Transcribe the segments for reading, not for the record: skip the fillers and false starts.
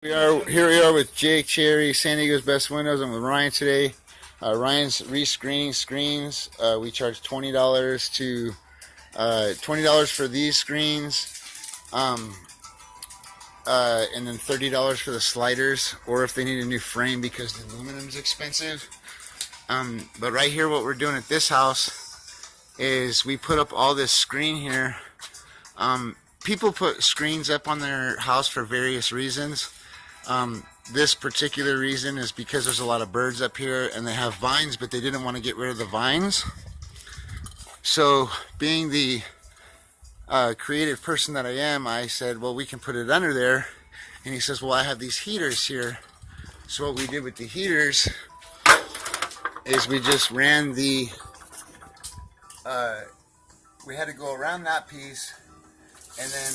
Here we are with Jake Cherry, San Diego's Best Windows. I'm with Ryan today. Ryan's rescreening screens. We charge $20 for these screens, and then $30 for the sliders, or if they need a new frame because the aluminum's expensive. But right here, what we're doing at this house is we put up all this screen here. People put screens up on their house for various reasons. This particular reason is because there's a lot of birds up here and they have vines, but they didn't want to get rid of the vines. So being the creative person that I am, I said, well, we can put it under there. And he says, well, I have these heaters here. So what we did with the heaters is we just ran the, we had to go around that piece, and then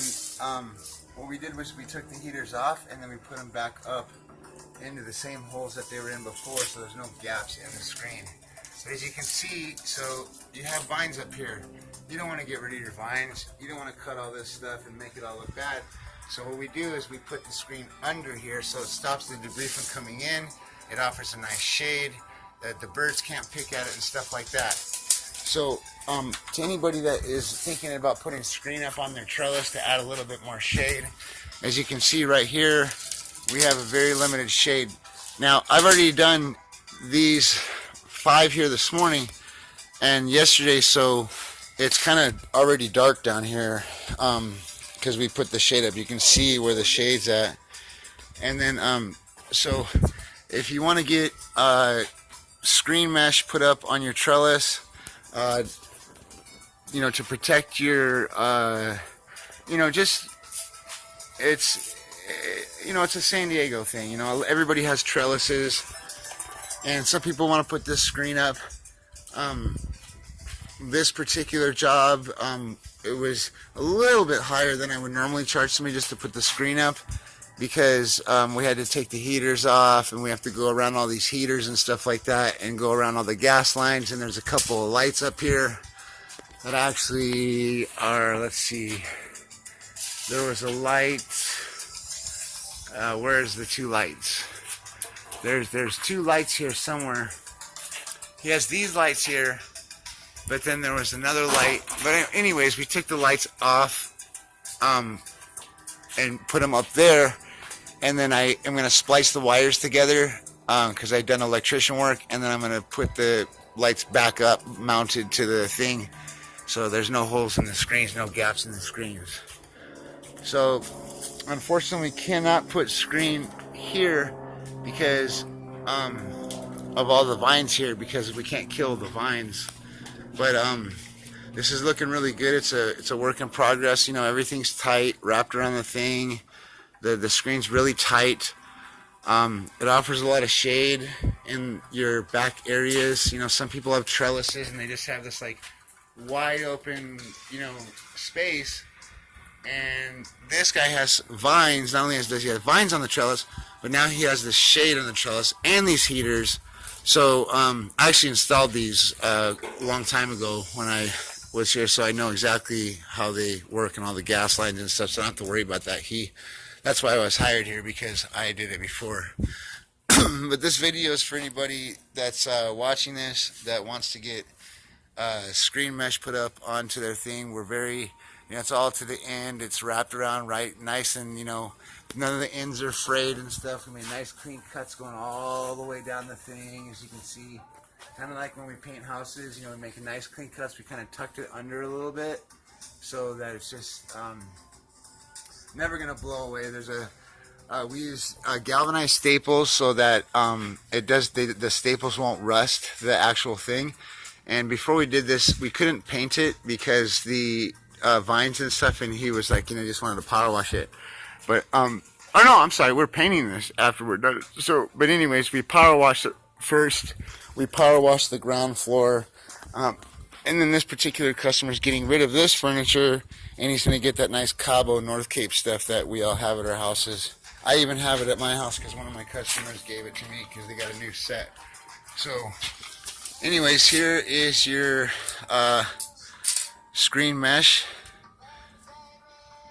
what we did was we took the heaters off and then we put them back up into the same holes that they were in before, so there's no gaps in the screen. But as you can see, so you have vines up here. You don't want to get rid of your vines. You don't want to cut all this stuff and make it all look bad. So what we do is we put the screen under here so it stops the debris from coming in. It offers a nice shade that the birds can't pick at it and stuff like that. So to anybody that is thinking about putting screen up on their trellis to add a little bit more shade, as you can see right here, we have a very limited shade. Now, I've already done these 5 here this morning and yesterday, so it's kind of already dark down here because we put the shade up. You can see where the shade's at. And then, so if you want to get screen mesh put up on your trellis, you know, to protect your, you know, just, it's, you know, it's a San Diego thing. You know, everybody has trellises, and some people want to put this screen up. This particular job, it was a little bit higher than I would normally charge somebody just to put the screen up, because we had to take the heaters off, and we have to go around all these heaters and stuff like that, and go around all the gas lines. And there's a couple of lights up here that actually are, let's see, there was a light, where's the two lights? There's two lights here somewhere. He has these lights here, but then there was another light. But anyways, we took the lights off and put them up there, and then I am going to splice the wires together because I've done electrician work, and then I'm going to put the lights back up mounted to the thing, so there's no holes in the screens, no gaps in the screens. So unfortunately we cannot put screen here because of all the vines here, because we can't kill the vines. But this is looking really good. It's a work in progress. You know, everything's tight, wrapped around the thing. The screen's really tight. It offers a lot of shade in your back areas. You know, some people have trellises and they just have this like wide open, you know, space. And this guy has vines. Not only does he have vines on the trellis, but now he has the shade on the trellis and these heaters. So I actually installed these a long time ago when I was here, so I know exactly how they work and all the gas lines and stuff, so I don't have to worry about that. That's why I was hired here, because I did it before. But this video is for anybody that's watching this that wants to get screen mesh put up onto their thing. We're very, you know, it's all to the end. It's wrapped around right nice, and you know, none of the ends are frayed and stuff. I mean, nice clean cuts going all the way down the thing, as you can see. Kind of like when we paint houses, you know, we make a nice clean cuts. We kind of tucked it under a little bit so that it's just never gonna blow away. There's a we use galvanized staples so that the staples won't rust the actual thing. And before we did this, we couldn't paint it because the vines and stuff, and he was like, you know, just wanted to power wash it. But oh no, I'm sorry, we're painting this after we're done. So, but anyways, we power washed it first. We power washed the ground floor, and then this particular customer is getting rid of this furniture, and he's going to get that nice Cabo North Cape stuff that we all have at our houses. I even have it at my house because one of my customers gave it to me because they got a new set. So, anyways, here is your screen mesh.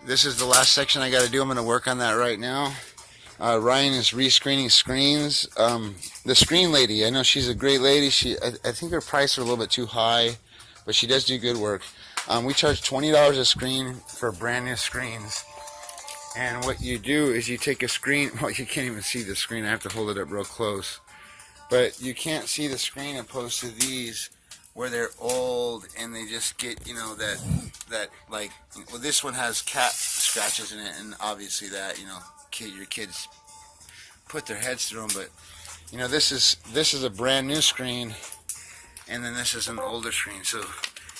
This is the last section I got to do. I'm going to work on that right now. Ryan is rescreening screens. The screen lady, I know she's a great lady. I think her price are a little bit too high, but she does do good work. We charge $20 a screen for brand new screens. And what you do is you take a screen. Well, you can't even see the screen. I have to hold it up real close. But you can't see the screen opposed to these where they're old and they just get, you know, that like, well, this one has cat scratches in it, and obviously that, you know, your kids put their heads through them. But you know, this is a brand new screen, and then this is an older screen. So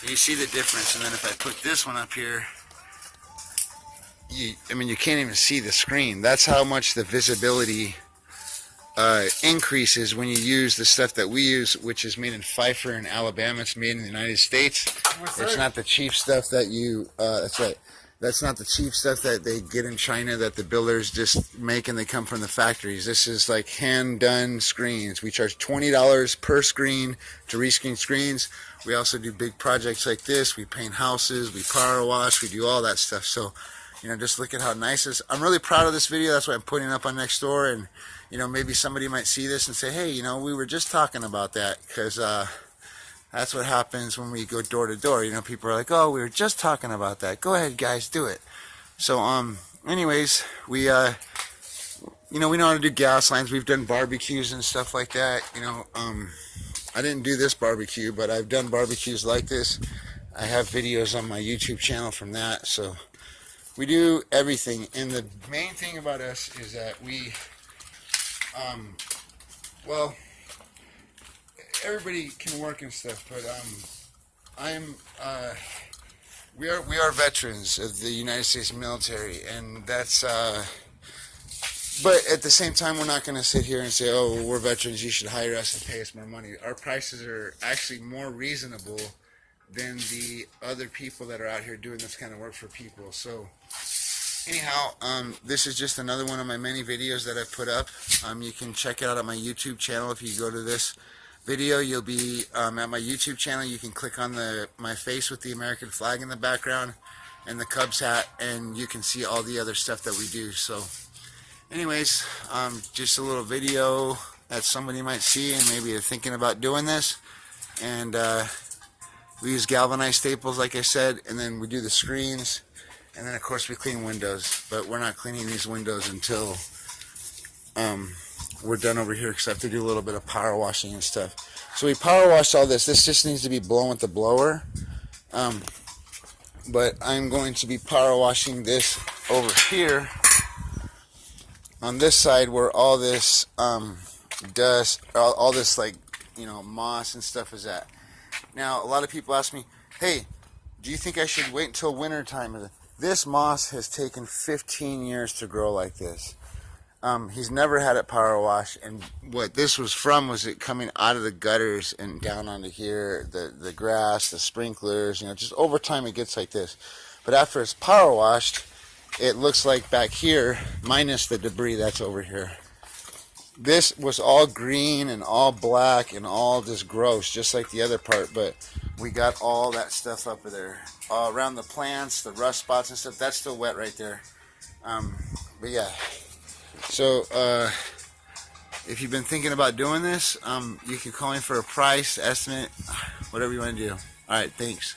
you see the difference. And then if I put this one up here, I mean, you can't even see the screen. That's how much the visibility increases when you use the stuff that we use, which is made in Pfeiffer in Alabama. It's made in the United States. It's not the cheap stuff that you. That's right. That's not the cheap stuff that they get in China that the builders just make and they come from the factories. This is like hand-done screens. We charge $20 per screen to rescreen screens. We also do big projects like this. We paint houses. We power wash. We do all that stuff. So, you know, just look at how nice this is. I'm really proud of this video. That's why I'm putting it up on Nextdoor. And, you know, maybe somebody might see this and say, hey, you know, we were just talking about that. Because that's what happens when we go door to door. You know, people are like, oh, we were just talking about that. Go ahead, guys, do it. So, anyways, we, you know, we know how to do gas lines. We've done barbecues and stuff like that. You know, I didn't do this barbecue, but I've done barbecues like this. I have videos on my YouTube channel from that. So we do everything. And the main thing about us is that we, well, everybody can work and stuff, but we are veterans of the United States military, and that's but at the same time, we're not going to sit here and say, oh, we're veterans, you should hire us and pay us more money. Our prices are actually more reasonable than the other people that are out here doing this kind of work for people. So anyhow, this is just another one of my many videos that I've put up. You can check it out on my YouTube channel. If you go to this video, you'll be at my YouTube channel. You can click on my face with the American flag in the background and the Cubs hat, and you can see all the other stuff that we do. So anyways, just a little video that somebody might see and maybe they're thinking about doing this. And we use galvanized staples, like I said, and then we do the screens, and then of course we clean windows. But we're not cleaning these windows until we're done over here, because I have to do a little bit of power washing and stuff. So we power washed all this. This just needs to be blown with the blower. But I'm going to be power washing this over here on this side where all this dust, all this, like, you know, moss and stuff is at. Now, a lot of people ask me, hey, do you think I should wait until winter time? This moss has taken 15 years to grow like this. He's never had it power washed, and what this was from was it coming out of the gutters and down onto here, the grass, the sprinklers, you know, just over time it gets like this. But after it's power washed, it looks like back here, minus the debris that's over here. This was all green and all black and all just gross, just like the other part, but we got all that stuff up there. Around the plants, the rust spots and stuff, that's still wet right there. But yeah. So, if you've been thinking about doing this, you can call me for a price, estimate, whatever you want to do. Alright, thanks.